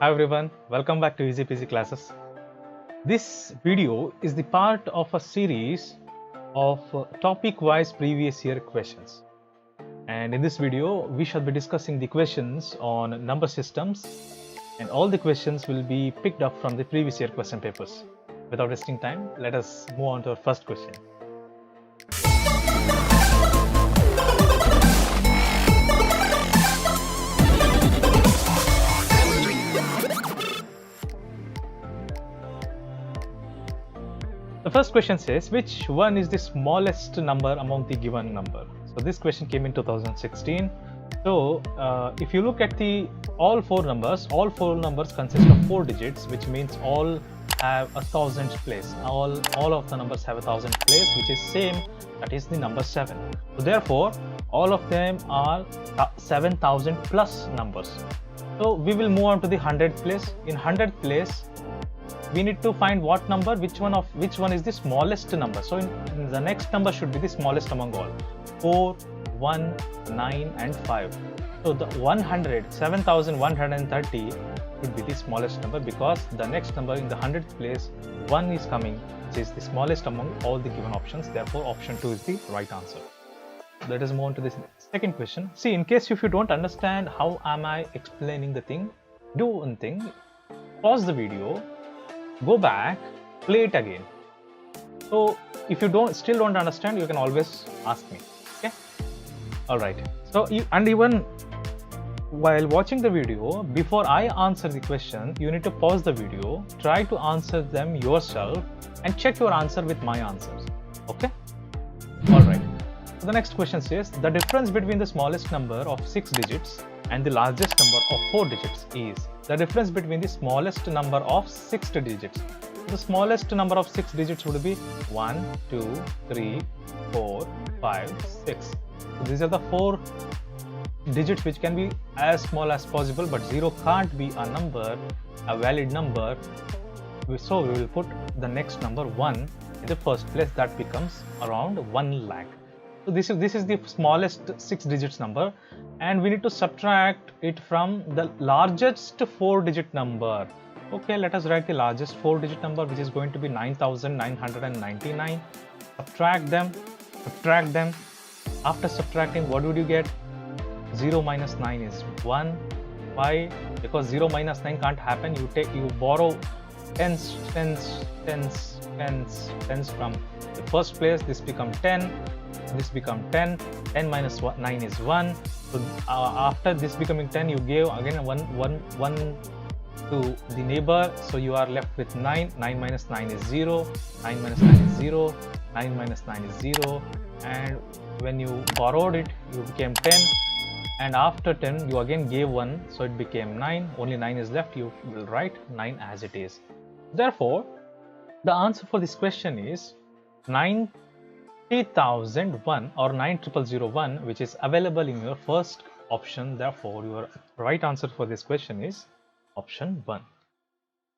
Hi everyone, welcome back to Easy Peasy Classes. This video is the part of a series of topic-wise previous year questions. And in this video, we shall be discussing the questions on number systems, and all the questions will be picked up from the previous year question papers. Without wasting time, let us move on to our first question. The first question says, which one is the smallest number among the given number? So this question came in 2016. So if you look at all four numbers consist of 4 digits, which means all have 1,000 place. All of the numbers have 1,000 place, which is same. That is the number 7. So therefore, all of them are 7,000 plus numbers. So we will move on to the 100th place. In 100th place, we need to find what number, which one is the smallest number. So in the next number should be the smallest among all. 4, 1, 9 and 5. So the 7,130 should be the smallest number, because the next number in the 100th place, 1 is coming, which is the smallest among all the given options. Therefore option 2 is the right answer. Let us move on to the second question. See, in case if you don't understand how am I explaining the thing, do one thing, pause the video, go back, play it again. So if you still don't understand, you can always ask me. Okay, all right. So even while watching the video, before I answer the question, you need to pause the video, try to answer them yourself and check your answer with my answers. Okay, all right. So the next question says, the difference between the smallest number of 6 digits and the largest number of 4 digits is. The difference between the smallest number of 6 digits. The smallest number of 6 digits would be 1, 2, 3, 4, 5, 6. So these are the 4 digits which can be as small as possible, but 0 can't be a number, a valid number. So we will put the next number 1 in the first place. That becomes around 1 lakh. So this is the smallest 6 digits number, and we need to subtract it from the largest 4 digit number. Okay, let us write the largest 4 digit number, which is going to be 9,999. Subtract them. After subtracting, what would you get? 0 minus 9 is 1. Why? Because 0 minus 9 can't happen. You borrow tens from the first place. This become 10. This become 10. 10 minus 9 is 1. So after this becoming 10, you gave again 1 to the neighbor. So you are left with 9. 9 minus 9 is 0. 9 minus 9 is 0. 9 minus 9 is 0. And when you borrowed it, you became 10. And after 10, you again gave 1. So it became 9. Only 9 is left. You will write 9 as it is. Therefore, the answer for this question is 90,001 or 90,001, which is available in your first option. Therefore, your right answer for this question is option 1.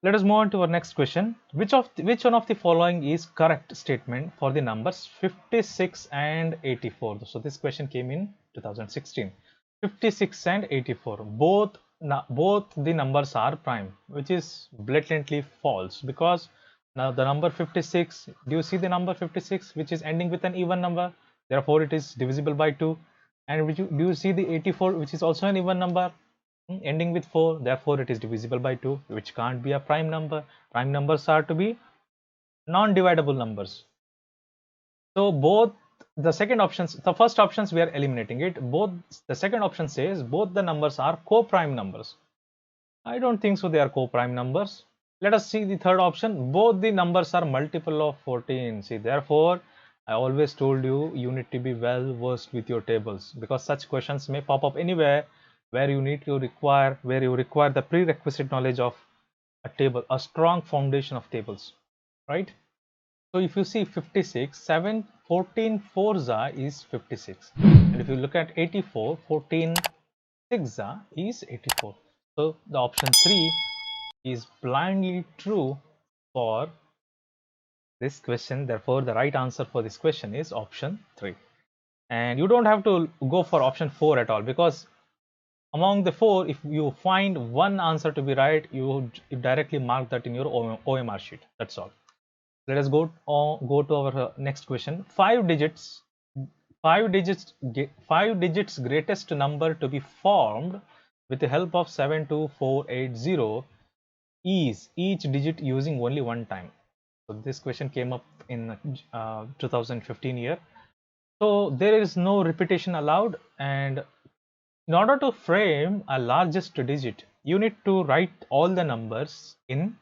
Let us move on to our next question. Which one of the following is correct statement for the numbers 56 and 84? So this question came in 2016. 56 and 84, both the numbers are prime, which is blatantly false, because now the number 56, do you see the number 56, which is ending with an even number? Therefore it is divisible by 2. And do you see the 84, which is also an even number ending with 4? Therefore it is divisible by 2, which can't be a prime number. Prime numbers are to be non-dividable numbers. So both the second options, the first options we are eliminating it. The second option says both the numbers are co-prime numbers. I don't think so they are co-prime numbers. Let us see the third option. Both the numbers are multiple of 14. See, therefore I always told you need to be well versed with your tables, because such questions may pop up anywhere where you require the prerequisite knowledge of a table, a strong foundation of tables, right? So if you see 56, 14 4 is 56. And if you look at 84, 14 6 is 84. So the option 3 is blindly true for this question. Therefore, the right answer for this question is option 3. And you don't have to go for option 4 at all, because Among the 4, if you find one answer to be right, you directly mark that in your OMR sheet. That's all. Let us go to our next question. 5 digits greatest number to be formed with the help of 72480 is each digit using only one time. So this question came up in 2015 year. So there is no repetition allowed, and in order to frame a largest digit, you need to write all the numbers in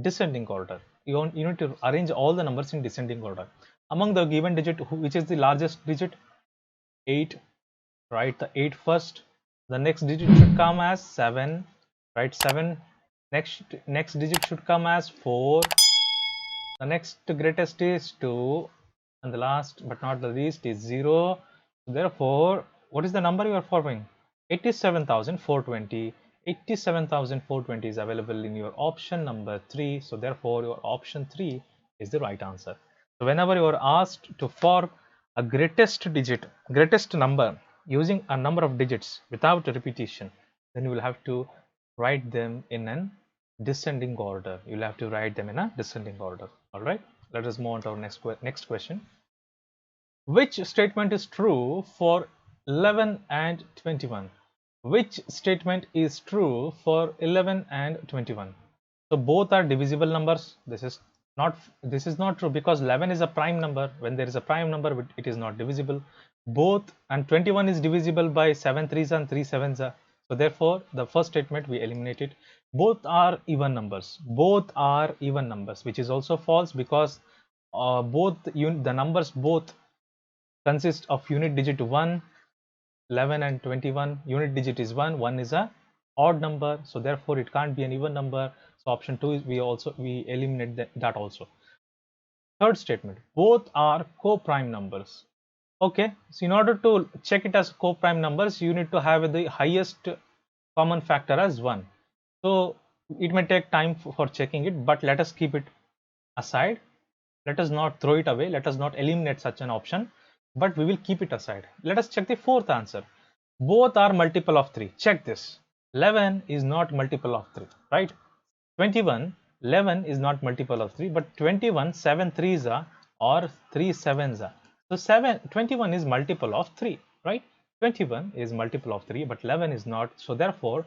descending order. You need to arrange all the numbers in descending order. Among the given digit, which is the largest digit? 8. Write the 8 first. The next digit should come as 7. Write 7. Next digit should come as 4. The next greatest is 2. And the last but not the least is 0. Therefore, what is the number you are forming? 87,420. 87,420 is available in your option number 3. So therefore, your option 3 is the right answer. So whenever you are asked to form a greatest number using a number of digits without repetition, then you will have to write them in an descending order. You'll have to write them in a descending order. All right, let us move on to our next question. Which statement is true for 11 and 21? Which statement is true for 11 and 21? So both are divisible numbers. This is not true, because 11 is a prime number. When there is a prime number, it is not divisible. Both, and 21 is divisible by 7 3s and 3 7s. So therefore, the first statement we eliminated. Both are even numbers. Both are even numbers, which is also false, because the numbers both consist of unit digit 1. 11 and 21, unit digit is 1. 1 is a odd number, so therefore it can't be an even number. So option 2 is we eliminate that also. Third statement, both are co-prime numbers. Okay, so in order to check it as co-prime numbers, you need to have the highest common factor as 1. So it may take time for checking it, but let us keep it aside. Let us not throw it away. Let us not eliminate such an option, but we will keep it aside. Let us check the fourth answer. Both are multiple of 3. Check this. 11 is not multiple of 3, right? 21, 11 is not multiple of 3, but 21, 7 3s are, or 3 7s are. So 21 is multiple of 3, right? 21 is multiple of 3, but 11 is not. So therefore,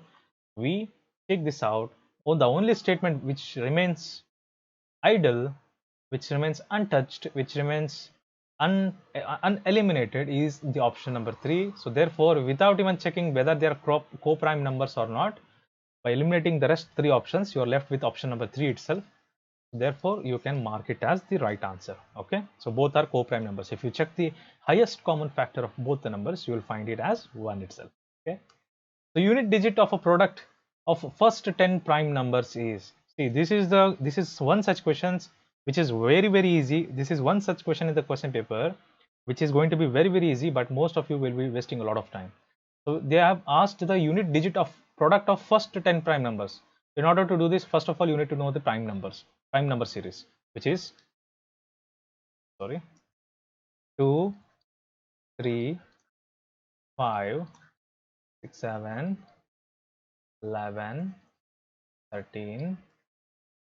we take this out. Oh, the only statement which remains idle, which remains untouched, which remains uneliminated is the option number 3. So therefore, without even checking whether they are co-prime numbers or not, by eliminating the rest 3 options, you are left with option number 3 itself. Therefore, you can mark it as the right answer. Okay, so both are co-prime numbers. If you check the highest common factor of both the numbers, you will find it as 1 itself. Okay, the unit digit of a product of first 10 prime numbers is, see, this is one such questions which is very easy. This is one such question in the question paper which is going to be very easy, but most of you will be wasting a lot of time. So they have asked the unit digit of product of first 10 prime numbers. In order to do this, first of all, you need to know the prime number series, which is 2 3 5 6 7 11 13.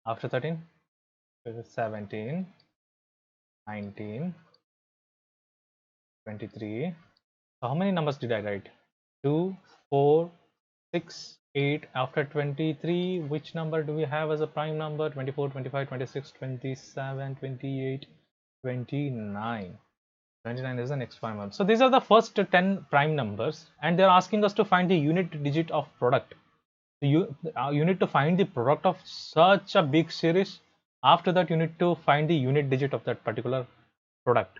After 13, 17, 19, 23. So how many numbers did I write? 2, 4, 6, 8. After 23, which number do we have as a prime number? 24, 25, 26, 27, 28, 29. 29 is the next prime number. So these are the first 10 prime numbers, and they're asking us to find the unit digit of product. So you need to find the product of such a big series. After that, you need to find the unit digit of that particular product.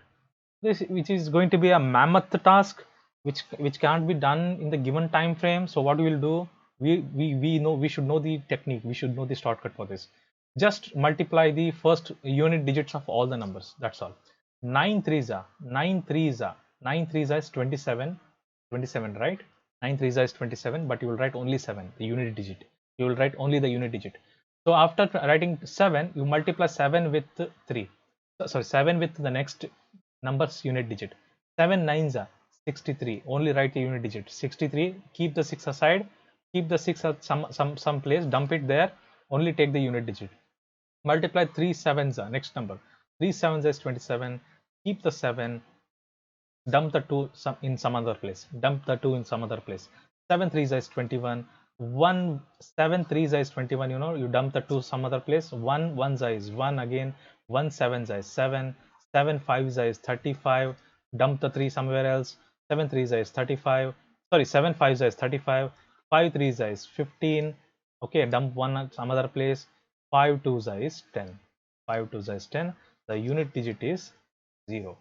Which is going to be a mammoth task, which can't be done in the given time frame. So what we will do, we should know the technique. We should know the shortcut for this. Just multiply the first unit digits of all the numbers. That's all. 9 3s are 9 3s is 27, right? 9 3s is 27, but you will write only 7, the unit digit. You will write only the unit digit. So after writing 7, you multiply 7 with 3. Sorry, 7 with the next numbers unit digit. 7 9s are 63. Only write the unit digit 63. Keep the 6 aside. Keep the 6 at some place. Dump it there. Only take the unit digit. Multiply 3 sevens. Next number. 3 sevens is 27. Keep the 7. Dump the 2 in some other place. Dump the 2 in some other place. 7 threes is 21. 1 7 threes is 21. You dump the 2 some other place. 1 1 is 1 again. 1 7 is 7. 7 5 is 35. Dump the 3 somewhere else. 7 3 is 35. Sorry, 7 5 is 35. 5 3 is 15. Okay, dump 1 at some other place. 5 2 is 10. 5 2 is 10. The unit digit is 0.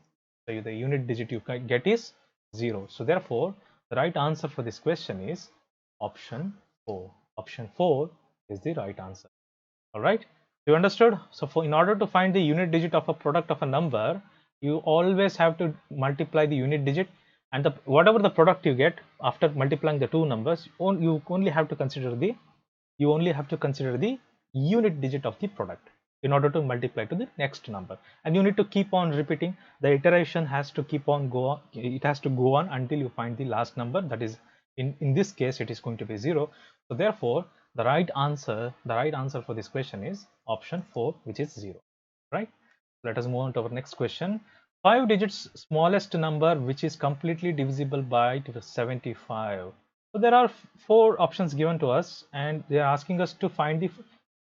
So the unit digit you get is 0. So therefore, the right answer for this question is option 4. Option 4 is the right answer. All right, you understood? So in order to find the unit digit of a product of a number, you always have to multiply the unit digit, and whatever the product you get after multiplying the two numbers, you only have to consider the unit digit of the product in order to multiply to the next number, and you need to keep on repeating. The iteration has to keep on it has to go on until you find the last number. That is, in this case it is going to be 0. So therefore the right answer for this question is option 4, which is 0. Right, let us move on to our next question. 5 digits smallest number which is completely divisible by 75. So there are 4 options given to us, and they are asking us to find the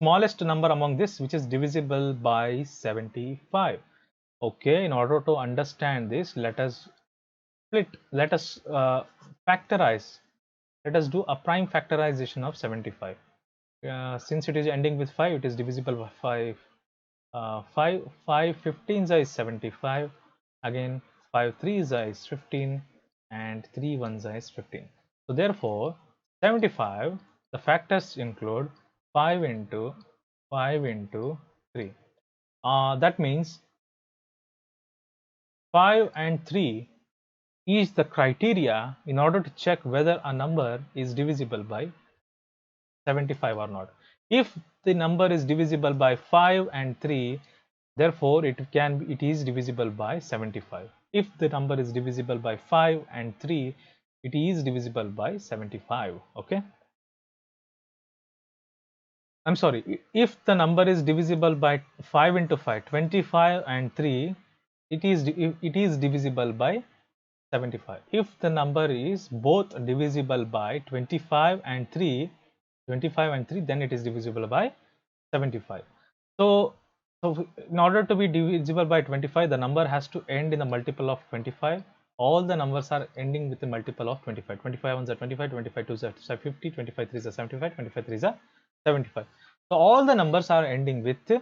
smallest number among this which is divisible by 75. Okay, in order to understand this, let us factorize. Let us do a prime factorization of 75. Since it is ending with 5, it is divisible by 5. 5 15s is 75. Again, 5 3s is 15, and 3 1s is 15. So therefore 75, the factors include 5 into 3. That means 5 and 3 is the criteria in order to check whether a number is divisible by 75 or not. If the number is divisible by 5 and 3, therefore it is divisible by 75. If the number is divisible by 5 and 3, it is divisible by 75. Okay, I'm sorry, if the number is divisible by 5 into 5, 25 and 3, it is divisible by 75. If the number is both divisible by 25 and 3, then it is divisible by 75. So in order to be divisible by 25, the number has to end in a multiple of 25. All the numbers are ending with a multiple of 25. 25 ones are 25, 25 twos are 50, 25 threes are 75, 25 threes are 75. So all the numbers are ending with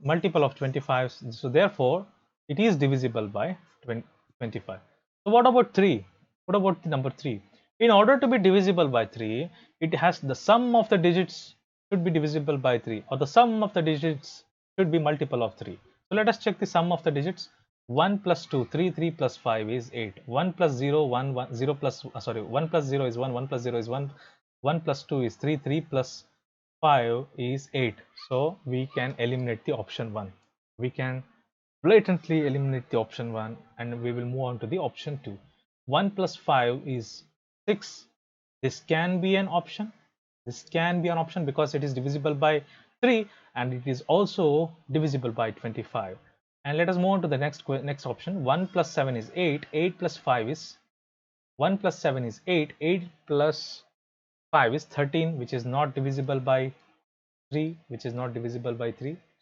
multiple of 25. So therefore it is divisible by 25. So what about 3? What about the number 3? In order to be divisible by 3, it has the sum of the digits should be divisible by 3, or the sum of the digits should be multiple of 3. So let us check the sum of the digits. 1 plus 2, 3, 3 plus 5 is 8. 1 plus 0, 1, 1, 0 plus, 1 plus 0 is 1, 1 plus 0 is 1, 1 plus 2 is 3, 3 plus 5 is 8. So we can eliminate the option 1. We can blatantly eliminate the option 1, and we will move on to the option 2. 1 plus 5 is 6. This can be an option. This can be an option because it is divisible by 3, and it is also divisible by 25. And let us move on to the next option. 1 plus 7 is 8. 8 plus 5 is 1 plus 7 is 8. 8 plus 5 is 13, which is not divisible by 3,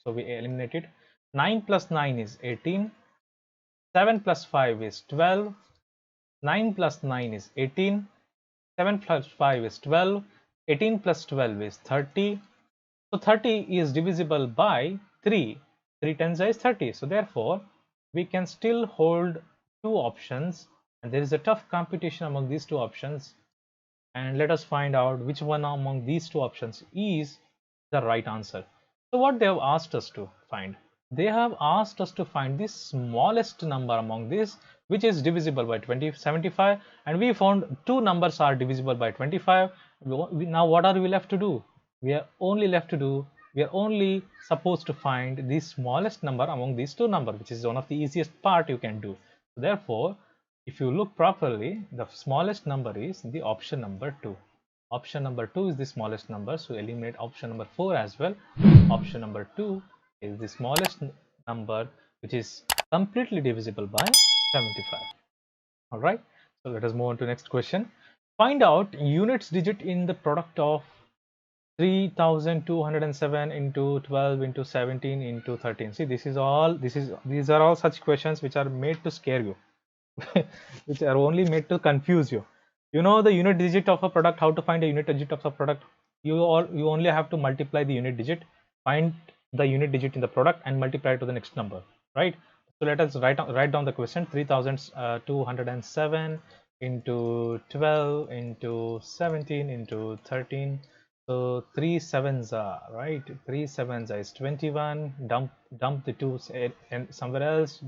so we eliminate it. 9 plus 9 is 18. 7 plus 5 is 12. 9 plus 9 is 18. 7 plus 5 is 12. 18 plus 12 is 30. So 30 is divisible by 3. 3 tens is 30. So therefore we can still hold two options, and there is a tough competition among these two options, and let us find out which one among these two options is the right answer. So what they have asked us to find, they have asked us to find the smallest number among these which is divisible by 75, and we found two numbers are divisible by 25. Now what are we left to do? We are only supposed to find the smallest number among these two numbers, which is one of the easiest part you can do. So therefore If you look properly, the smallest number is the option number 2. Option number 2 is the smallest number, so eliminate option number 4 as well. Option number 2 is the smallest number, which is completely divisible by 75. All right, so let us move on to next question. Find out units digit in the product of 3207 into 12 into 17 into 13. See, these are all such questions which are made to scare you, which are only made to confuse you. You know the unit digit of a product, how to find a unit digit of a product. You only have to multiply the unit digit, find the unit digit in the product and multiply it to the next number, right? So let us write down the question. 3207 into 12 into 17 into 13. So 3 sevens are right. 3 sevens is 21. Dump the 2 and somewhere else.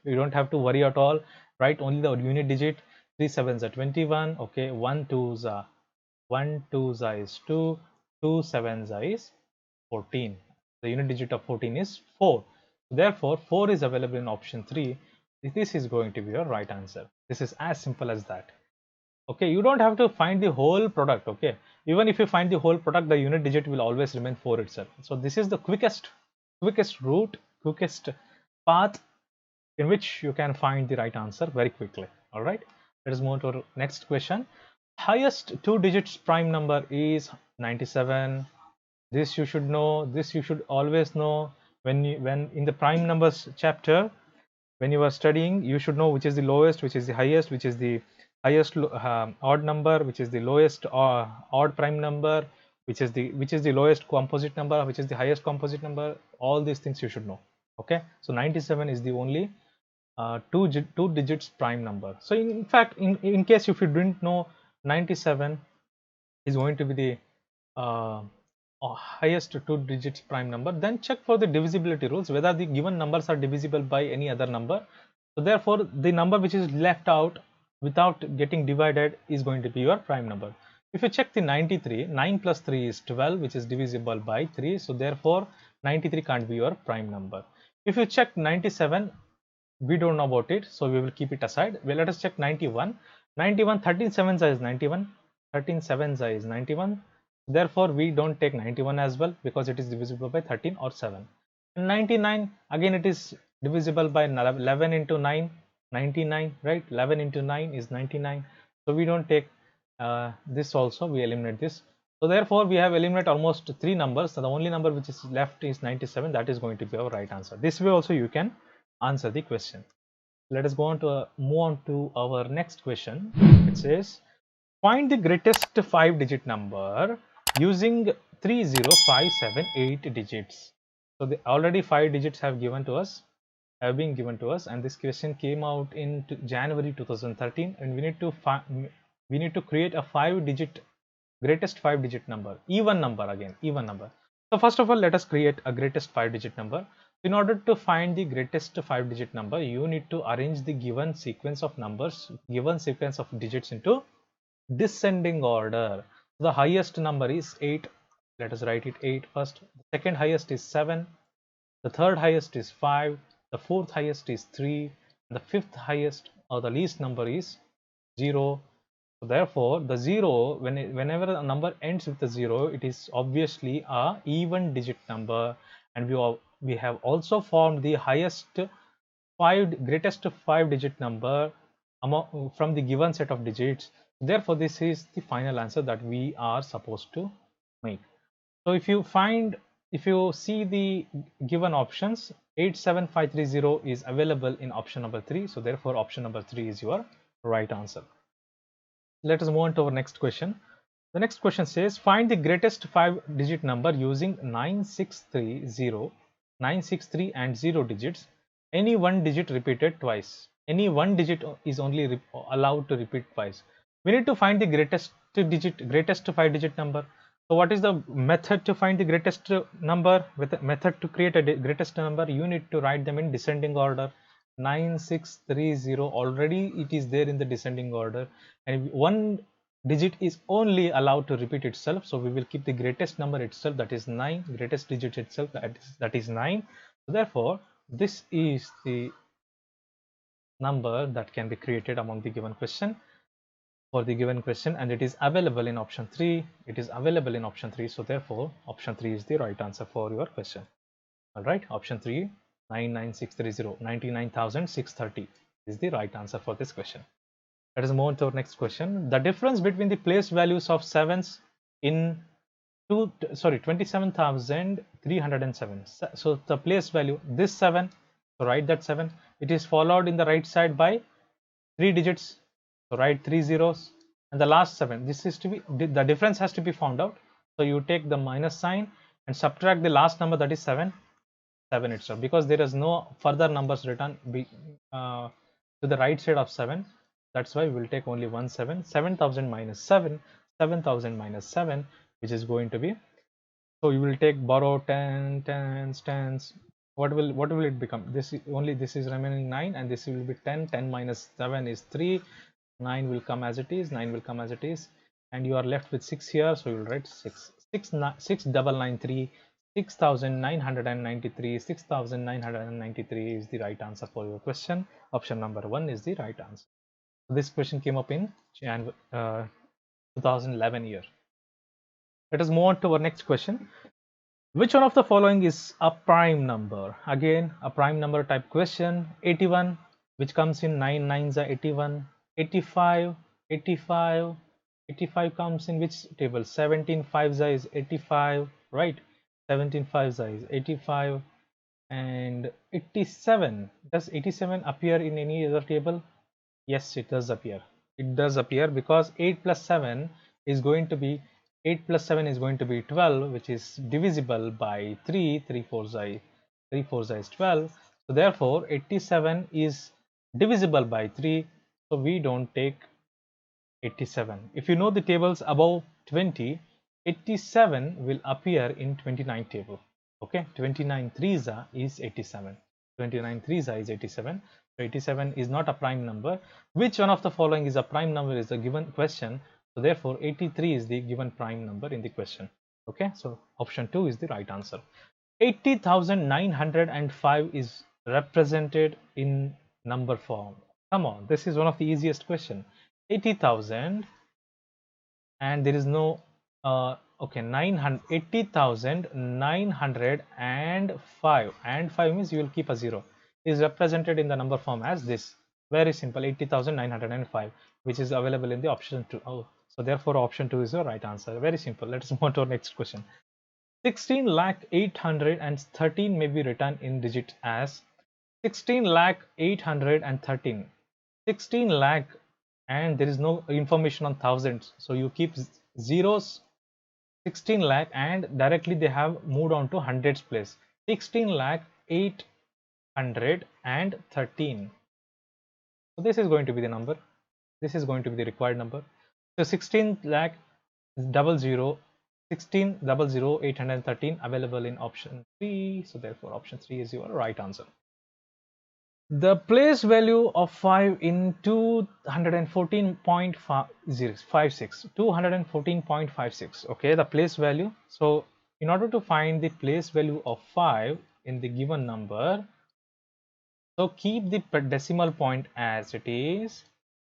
You don't have to worry at all, right? Only the unit digit. 3 sevens are 21. Okay, 1 twos are 1 twos is 2. 2 sevens is 14. The unit digit of 14 is 4. Therefore, 4 is available in option 3. This is going to be your right answer. This is as simple as that. Okay, you don't have to find the whole product. Okay, even if you find the whole product, the unit digit will always remain 4 itself. So this is the quickest route, quickest path in which you can find the right answer very quickly. All right, let us move to our next question. Highest 2 digits prime number is 97. This you should know. This you should always know. When in the prime numbers chapter, when you are studying, you should know which is the lowest, which is the highest, which is the highest odd number, which is the lowest odd prime number, which is the lowest composite number, which is the highest composite number. All these things you should know. Okay, so 97 is the only two digits prime number. So in fact, in case if you didn't know, 97 is going to be the highest 2 digits prime number, then check for the divisibility rules whether the given numbers are divisible by any other number. So therefore, the number which is left out without getting divided is going to be your prime number. If you check the 93, 9 plus 3 is 12, which is divisible by 3. So therefore, 93 can't be your prime number. If you check 97, we don't know about it, so we will keep it aside. Well, let us check 91. 91, 13 sevens is 91. 13 sevens is 91. Therefore, we don't take 91 as well because it is divisible by 13 or 7. And 99, again it is divisible by 11 into 9, 99, right? 11 into 9 is 99. So we don't take this also, we eliminate this. So therefore, we have eliminated almost 3 numbers. So the only number which is left is 97. That is going to be our right answer. This way also you can answer the question. Let us go on to move on to our next question. It says, find the greatest 5-digit number using 30578 digits. So the already 5 digits have been given to us, and this question came out in January 2013, and we need to create a 5-digit greatest 5-digit number, even number. So first of all, let us create a greatest 5-digit number. In order to find the greatest 5-digit number, you need to arrange the given sequence of numbers, given sequence of digits into descending order. The highest number is 8. Let us write it 8 first. The second highest is 7. The third highest is 5. The fourth highest is 3. And the fifth highest or the least number is 0. So therefore, the 0, whenever a number ends with a 0, it is obviously a even digit number, and we have also formed the greatest 5-digit number from the given set of digits. Therefore, this is the final answer that we are supposed to make. So if you see the given options, 87530 is available in option number 3. So therefore, option number 3 is your right answer. Let us move on to our next question. The next question says, find the greatest 5-digit number using 963 and 0 digits. Any one digit repeated twice. Any one digit is only allowed to repeat twice. We need to find the greatest 5-digit number. So what is the method to find the greatest number? With the method to create a greatest number, you need to write them in descending order. 9630, already it is there in the descending order, and one digit is only allowed to repeat itself. So we will keep the greatest number itself, that is 9, greatest digit itself, that is 9. So therefore, this is the number that can be created among the given question for the given question, and it is available in option 3. It is available in option 3, so therefore option 3 is the right answer for your question. All right, option 3, 99630, 99,630 is the right answer for this question. Let us move on to our next question. The difference between the place values of sevens in 27,307. So the place value, this 7, so write that 7. It is followed in the right side by 3 digits, so write 3 zeros, and the last 7. This is to be, the difference has to be found out. So you take the minus sign and subtract the last number, that is 7 itself, because there is no further numbers written to the right side of 7. That's why we'll take only 7,000 minus 7, 7,000 minus 7, which is going to be, so you will take borrow 10, 10s, 10s. What will it become? This is only, this is remaining 9, and this will be 10. 10 minus 7 is 3. 9 will come as it is. 9 will come as it is, and you are left with 6 here. So you will write 6. 6,993. 6,993. 6,993 is the right answer for your question. Option number 1 is the right answer. This question came up in 2011 year. Let us move on to our next question. Which one of the following is a prime number? Again, a prime number type question. 81, which comes in 9 nines are 81. 85, 85, 85 comes in which table? 17 fives is 85, right? 17 fives is 85. And 87, does 87 appear in any other table? Yes, it does appear. It does appear because 8 plus 7 is going to be 8 plus 7 is going to be 12, which is divisible by 3. 3 fours is 12. So therefore 87 is divisible by 3. So we don't take 87. If you know the tables above 20, 87 will appear in 29 table. Okay, 29 threes is 87. 29 threes is 87. So 87 is not a prime number. Which one of the following is a prime number is the given question. So therefore 83 is the given prime number in the question. Okay, so option 2 is the right answer. 80,905 is represented in number form. Come on, this is one of the easiest question. 80,000, and there is no okay, 80,905, and 5 means you will keep a 0, is represented in the number form as this. Very simple, 80,905, which is available in the option 2. Oh, so therefore option 2 is the right answer. Very simple. Let's move on to our next question. 16,813 may be written in digit as 16,813. 16 lakh, and there is no information on thousands, so you keep zeros. 16 lakh, and directly they have moved on to hundreds place. 16,813. So this is going to be the number. This is going to be the required number. So 16 lakh 00 16,00813 available in option 3. So therefore option 3 is your right answer. The place value of 5 in 214.56. Okay, the place value. So in order to find the place value of 5 in the given number, so keep the decimal point as it is,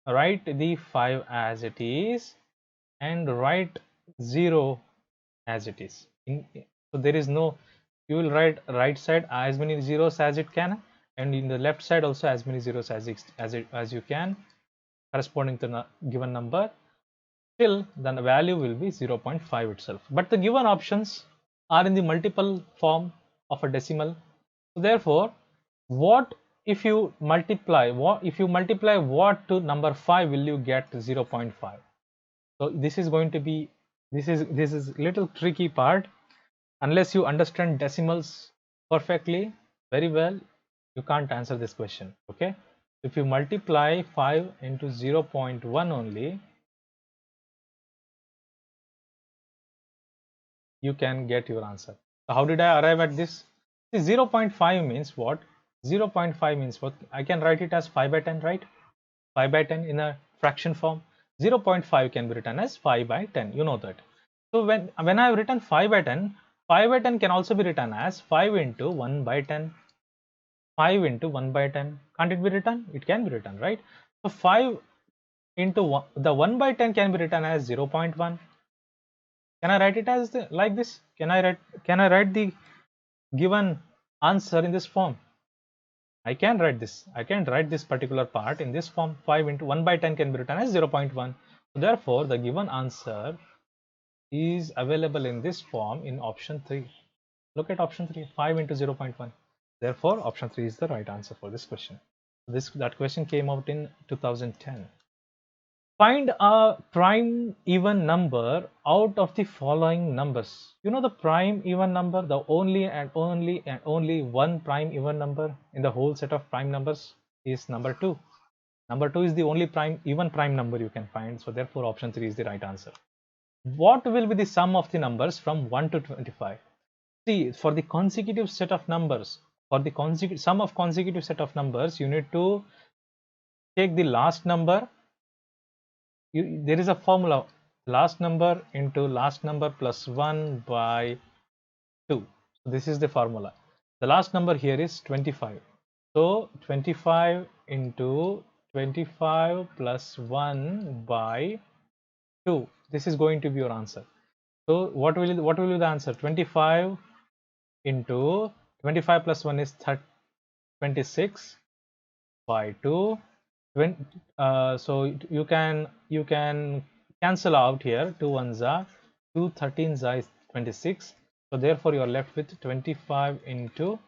write the 5 as it is, and write 0 as it is. So there is no, you will write right side as many zeros as it can, and in the left side also as many zeros as you can, corresponding to the given number, till the value will be 0.5 itself. But the given options are in the multiple form of a decimal. So therefore, what if you multiply what to number 5 will you get 0.5? So this is going to be, this is little tricky part. Unless you understand decimals perfectly, very well, you can't answer this question. Okay, if you multiply 5 into 0.1 only, you can get your answer. So how did I arrive at this? See, 0.5 means what? 0.5 means what? I can write it as 5 by 10, right? 5 by 10 in a fraction form. 0.5 can be written as 5 by 10. You know that. So when I have written 5 by 10, 5 by 10 can also be written as 5 into 1 by 10. 5 into 1 by 10, Can't it be written? It can be written, right? So 5 into 1, the 1 by 10 can be written as 0.1. Can I write it as like this? Can I write the given answer in this form? I can write this. I can write this particular part in this form. 5 into 1 by 10 can be written as 0.1. So therefore, the given answer is available in this form in option 3. Look at option 3, 5 into 0.1. Therefore, option 3 is the right answer for this question. That question came out in 2010. Find a prime even number out of the following numbers. You know the prime even number, the only and only one prime even number in the whole set of prime numbers is number 2. Number 2 is the only even prime number you can find. So therefore option 3 is the right answer. What will be the sum of the numbers from 1 to 25? See, for the consecutive set of numbers, for the sum of consecutive set of numbers, you need to take the last number. There is a formula, last number into last number plus 1 by 2. So this is the formula. The last number here is 25. So 25 into 25 plus 1 by 2. This is going to be your answer. So what will be the answer? 25 into 25 plus 1 is 26 by 2. So you can cancel out here. 2 1s are 2, 13s are 26. So therefore you are left with 25 into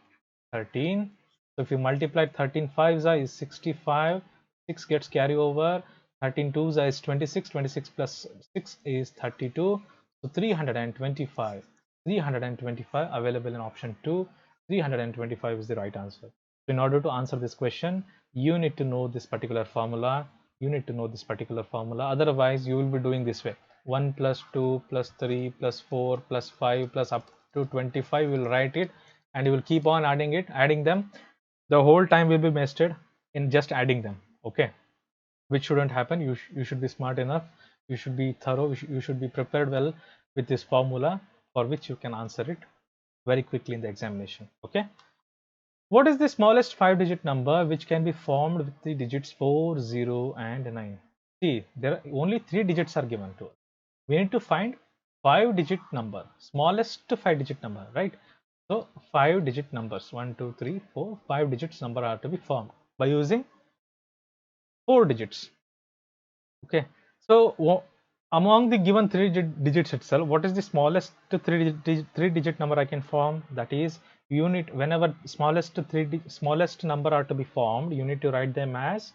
13. So if you multiply 13 5s are is 65. 6 gets carry over. 13 2s are is 26. 26 plus 6 is 32. So 325. 325 available in option 2. 325 is the right answer. So in order to answer this question, you need to know this particular formula. Otherwise you will be doing this way: 1 plus 2 plus 3 plus 4 plus 5 plus up to 25. You will write it and you will keep on adding them. The whole time will be wasted in just adding them. Okay, which shouldn't happen. You should be smart enough, you should be thorough, you should be prepared well with this formula, for which you can answer it very quickly in the examination. Okay, what is the smallest 5-digit number which can be formed with the digits 4, 0 and 9? See, there are only 3 digits are given to us. We need to find 5-digit number, smallest 5-digit number, right? So 5-digit numbers, 1 2 3 4 5 digits number are to be formed by using 4 digits. Okay, so among the given 3 digits itself, what is the smallest 3-digit number I can form? That is, unit, whenever smallest number are to be formed, you need to write them as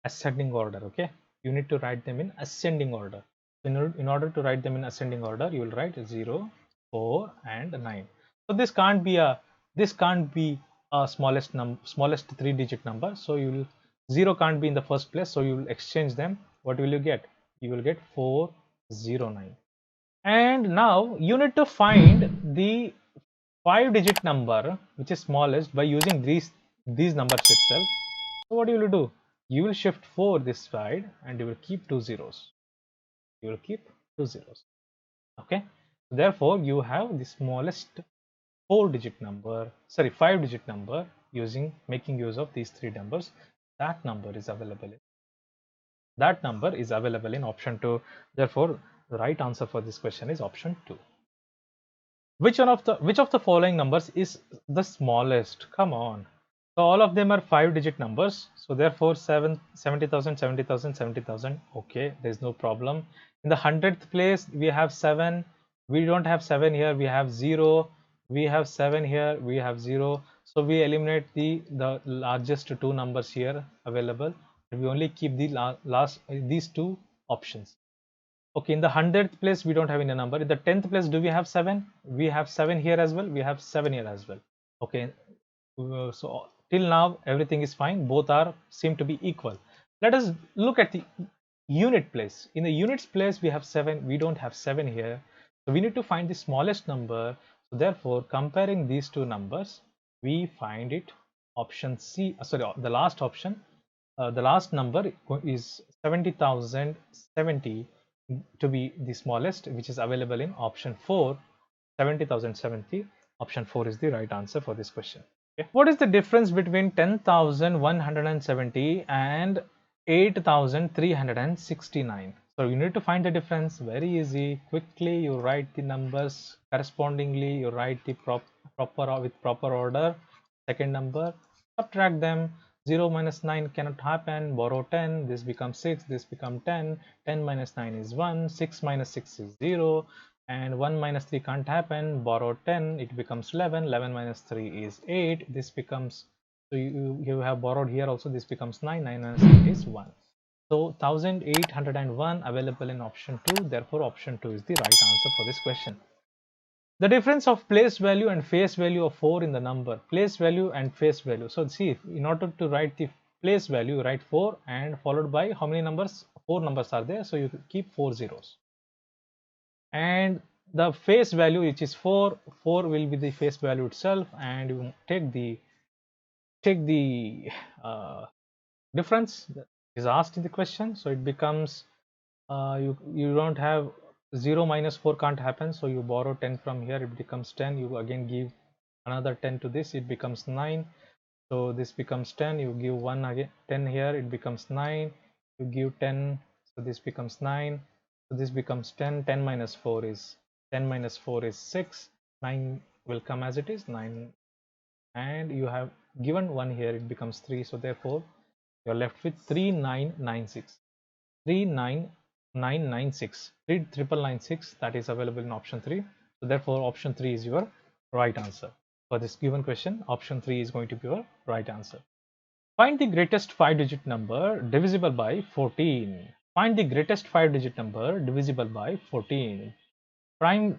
ascending order. Okay, you need to write them in ascending order. In order to write them in ascending order, you will write 0, 4 and 9. So this can't be a smallest 3-digit number. So you will 0 can't be in the first place, so you will exchange them. What will you get? You will get 409. And now you need to find the 5-digit number which is smallest by using these numbers itself. So what you will do? You will shift 4 this side and you will keep 2 zeros. You will keep 2 zeros. Okay. Therefore, you have the smallest 5-digit number making use of these 3 numbers. That number is available in option 2. Therefore, the right answer for this question is option 2. Which of the following numbers is the smallest? Come on. So all of them are 5-digit numbers. So therefore 70,000, 70,000, 70,000. Okay, there's no problem. In the 100th place, we have 7. We don't have 7 here. We have 0. We have 7 here. We have 0. So we eliminate the largest 2 numbers here available. We only keep the these 2 options. Okay, in the 100th place, we don't have any number. In the 10th place, do we have 7? We have 7 here as well. We have 7 here as well. Okay, so till now, everything is fine. Both seem to be equal. Let us look at the unit place. In the units place, we have 7. We don't have 7 here. So we need to find the smallest number. So therefore, comparing these 2 numbers, we find it option C. Sorry, the last option. The last number is 70,070 to be the smallest, which is available in option 4. 70,070. Option 4 is the right answer for this question. Okay. What is the difference between 10,170 and 8,369? So you need to find the difference. Very easy. Quickly you write the numbers correspondingly. You write the proper order. Second number, subtract them. 0 minus 9 cannot happen. Borrow 10. This becomes 6. This becomes 10. 10 minus 9 is 1. 6 minus 6 is 0. And 1 minus 3 can't happen. Borrow 10. It becomes 11. 11 minus 3 is 8. This becomes, so you have borrowed here also. This becomes 9. 9 minus 8 is 1. So 1801 available in option 2. Therefore, option 2 is the right answer for this question. The difference of place value and face value of 4 in the number. Place value and face value. So see, in order to write the place value, you write 4 and followed by how many numbers? 4 numbers are there. So you keep 4 zeros. And the face value, which is 4 will be the face value itself, and you take the difference that is asked in the question. So it becomes you don't have 0 minus 4 can't happen, so you borrow 10 from here, it becomes 10. You again give another 10 to this, it becomes 9. So this becomes 10. You give 1 again 10 here, it becomes 9. You give 10, so this becomes 9. So this becomes 10. 10 minus 4 is 10 minus 4 is 6. 9 will come as it is 9, and you have given 1 here, it becomes 3. So therefore you're left with 3996. 39996. 3996, that is available in option 3. So therefore option 3 is your right answer for this given question. Option 3 is going to be your right answer. Find the greatest 5-digit number divisible by 14. Find the greatest 5-digit number divisible by 14.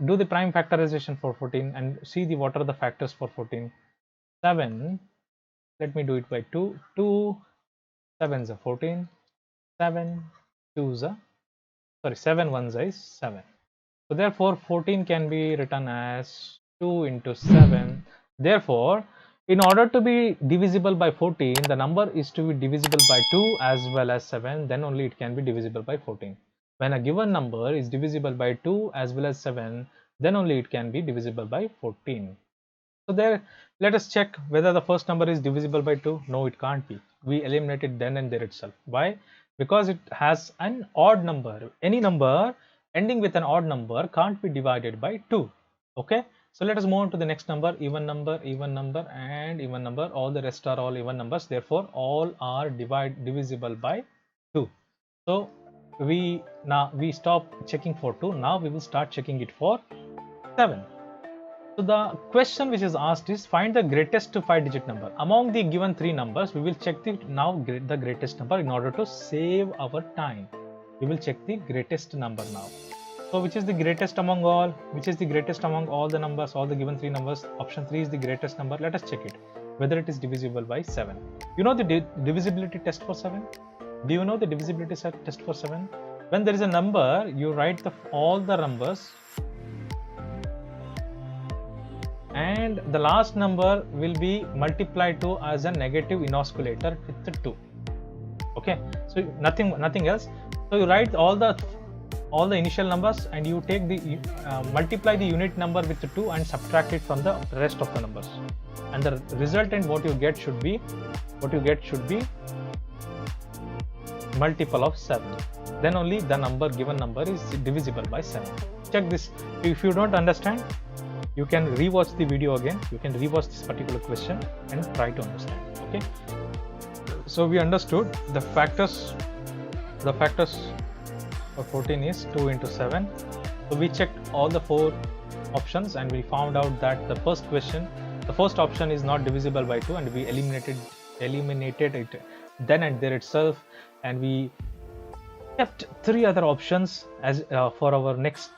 Do the prime factorization for 14 and see what are the factors for 14. 7, let me do it by 2. 2 7s are 14. 7 2s are, sorry, 7 1s is 7. So therefore 14 can be written as 2 into 7. Therefore, in order to be divisible by 14, the number is to be divisible by 2 as well as 7. Then only it can be divisible by 14. When a given number is divisible by 2 as well as 7, then only it can be divisible by 14. So there, let us check whether the first number is divisible by 2. No, it can't be. We eliminate it then and there itself. Why? Because it has an odd number. Any number ending with an odd number can't be divided by 2. Okay. So let us move on to the next number. Even number, and even number. All the rest are all even numbers. Therefore, all are divisible by 2. So we stop checking for 2. Now we will start checking it for 7. So the question which is asked is find the greatest 5-digit number. Among the given 3 numbers, we will check the greatest number in order to save our time. We will check the greatest number now. So which is the greatest among all? Which is the greatest among all the numbers, all the given 3 numbers? Option 3 is the greatest number. Let us check it, whether it is divisible by 7. You know the divisibility test for 7? Do you know the divisibility test for 7? When there is a number, you write all the numbers, and the last number will be multiplied to as a negative inosculator with the 2. Okay, so nothing else. So you write all the initial numbers and you take the multiply the unit number with the 2 and subtract it from the rest of the numbers, and the resultant what you get should be multiple of 7. Then only the given number is divisible by 7. Check this. If you don't understand, you can rewatch the video again. You can rewatch this particular question and try to understand. Okay. So we understood the factors. The factors for 14 is 2 into 7. So we checked all the 4 options and we found out that the first option is not divisible by 2, and we eliminated it then and there itself, and we kept 3 other options as for our next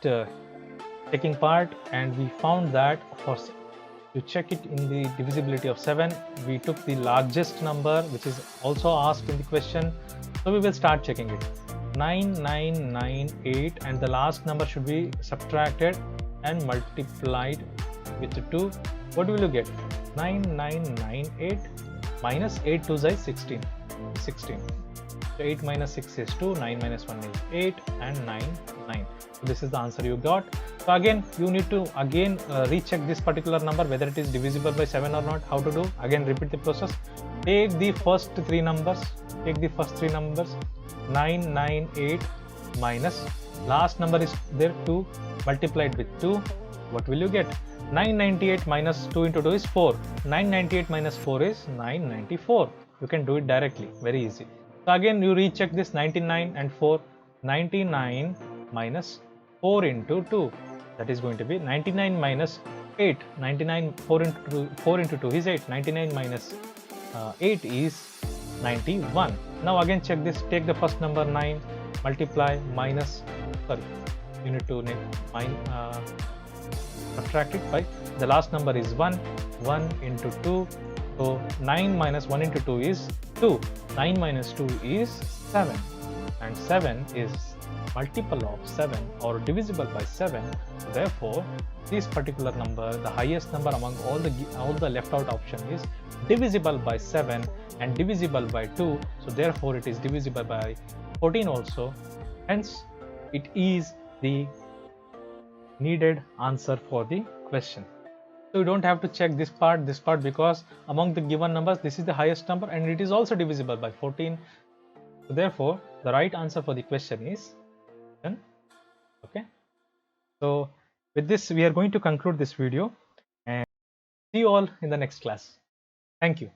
checking part, and we found that to check it in the divisibility of 7, we took the largest number which is also asked in the question. So we will start checking it. 9998, and the last number should be subtracted and multiplied with 2. What will you get? 9998 minus 8 2s is 16. So 8 minus 6 is 2, 9 minus 1 is 8, and 9, 9. So this is the answer you got. So again, you need to again recheck this particular number whether it is divisible by 7 or not. How to do? Again, repeat the process. Take the first three numbers. 9, 9, 8 minus last number is there 2 multiplied with 2. What will you get? 998 minus 2 into 2 is 4. 998 minus 4 is 994. You can do it directly, very easy. So again, you recheck this 99 and 4. 99 minus 4 into 2, that is going to be 99 minus 8. 99 4 into 2 is 8. 99 minus 8 is 91. Now again check this. Take the first number 9, multiply minus, sorry, you need to subtract it by the last number is 1. 1 into 2. So 9 minus 1 into 2 is 2. 9 minus 2 is 7. And 7 is multiple of 7 or divisible by 7. Therefore, this particular number, the highest number among all the left out option, is divisible by 7 and divisible by 2. So therefore, it is divisible by 14 also. Hence, it is the needed answer for the question. So you don't have to check this part, because among the given numbers, this is the highest number and it is also divisible by 14. So therefore, the right answer for the question is 10. Okay. So with this, we are going to conclude this video and see you all in the next class. Thank you.